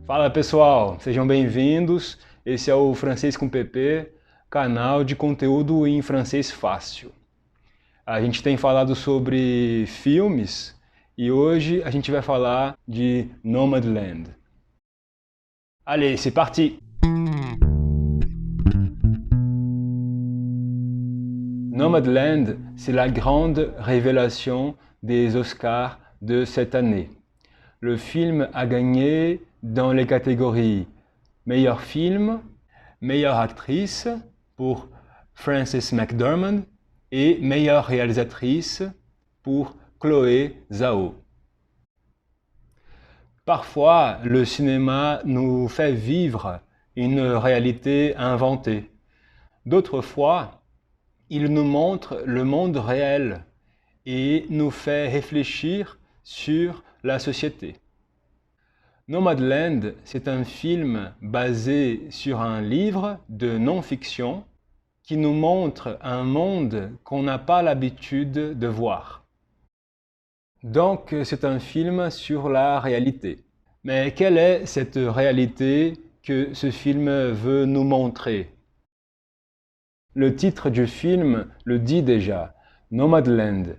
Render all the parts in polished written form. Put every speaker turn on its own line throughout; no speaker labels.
Fala pessoal, sejam bem-vindos. Esse é o Francês com PP, canal de conteúdo em francês fácil. A gente tem falado sobre filmes e hoje a gente vai falar de Nomadland. Allez, c'est parti! Nomadland, c'est la grande révélation des Oscars de cette année. Le film a gagné dans les catégories meilleur film, meilleure actrice pour Frances McDormand et meilleure réalisatrice pour Chloé Zhao. Parfois, le cinéma nous fait vivre une réalité inventée. D'autres fois, il nous montre le monde réel et nous fait réfléchir sur la société. Nomadland, c'est un film basé sur un livre de non-fiction qui nous montre un monde qu'on n'a pas l'habitude de voir. Donc, c'est un film sur la réalité. Mais quelle est cette réalité que ce film veut nous montrer? Le titre du film le dit déjà, Nomadland.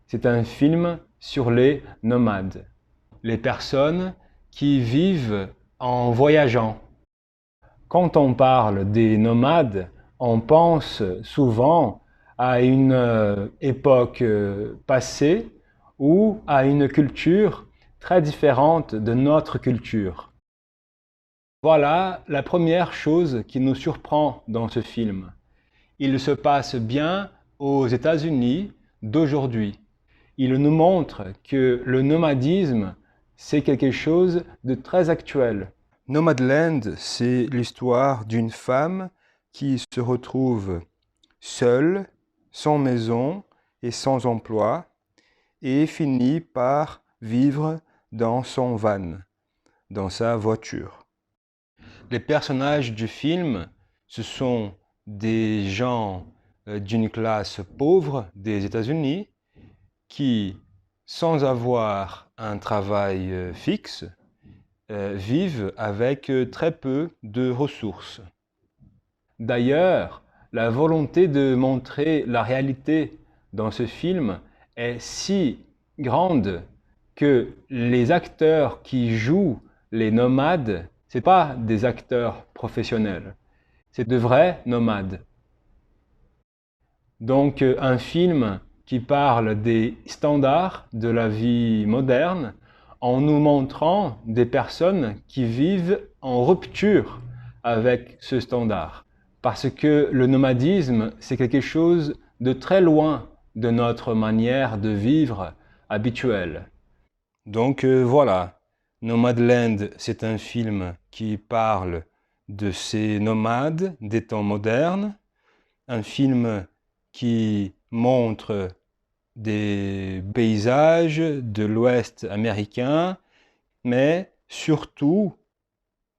C'est un film sur les nomades, les personnes qui vivent en voyageant. Quand on parle des nomades, on pense souvent à une époque passée ou à une culture très différente de notre culture. Voilà la première chose qui nous surprend dans ce film. Il se passe bien aux États-Unis d'aujourd'hui. Il nous montre que le nomadisme, c'est quelque chose de très actuel. Nomadland, c'est l'histoire d'une femme qui se retrouve seule, sans maison et sans emploi, et finit par vivre dans son van, dans sa voiture. Les personnages du film, ce sont des gens d'une classe pauvre des États-Unis qui, sans avoir un travail fixe, vivent avec très peu de ressources. D'ailleurs, la volonté de montrer la réalité dans ce film est si grande que les acteurs qui jouent les nomades, ce n'est pas des acteurs professionnels, c'est de vrais nomades. Donc un film qui parle des standards de la vie moderne en nous montrant des personnes qui vivent en rupture avec ce standard. Parce que le nomadisme, c'est quelque chose de très loin de notre manière de vivre habituelle. Donc voilà, Nomadland, c'est un film qui parle de ces nomades des temps modernes, un film qui montre des paysages de l'Ouest américain, mais surtout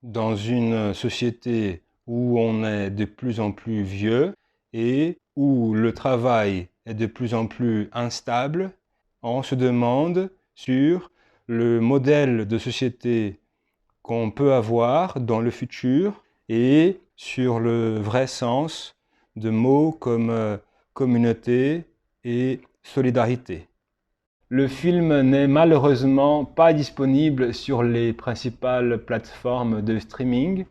dans une société où on est de plus en plus vieux et où le travail est de plus en plus instable, on se demande sur le modèle de société qu'on peut avoir dans le futur et sur le vrai sens de mots comme communauté et solidarité. Le film n'est malheureusement pas disponible sur les principales plateformes de streaming,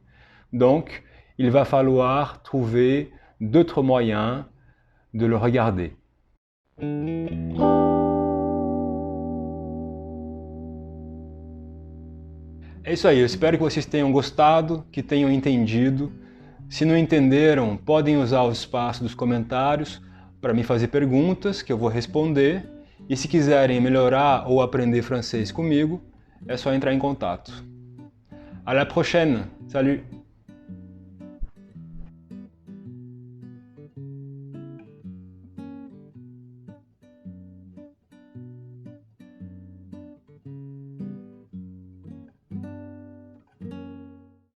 donc il va falloir trouver d'autres moyens de le regarder. É isso aí, eu espero que vocês tenham gostado, que tenham entendido. Se não entenderam, podem usar o espaço dos comentários para me fazer perguntas que eu vou responder. E se quiserem melhorar ou aprender francês comigo, é só entrar em contato. À la prochaine! Salut!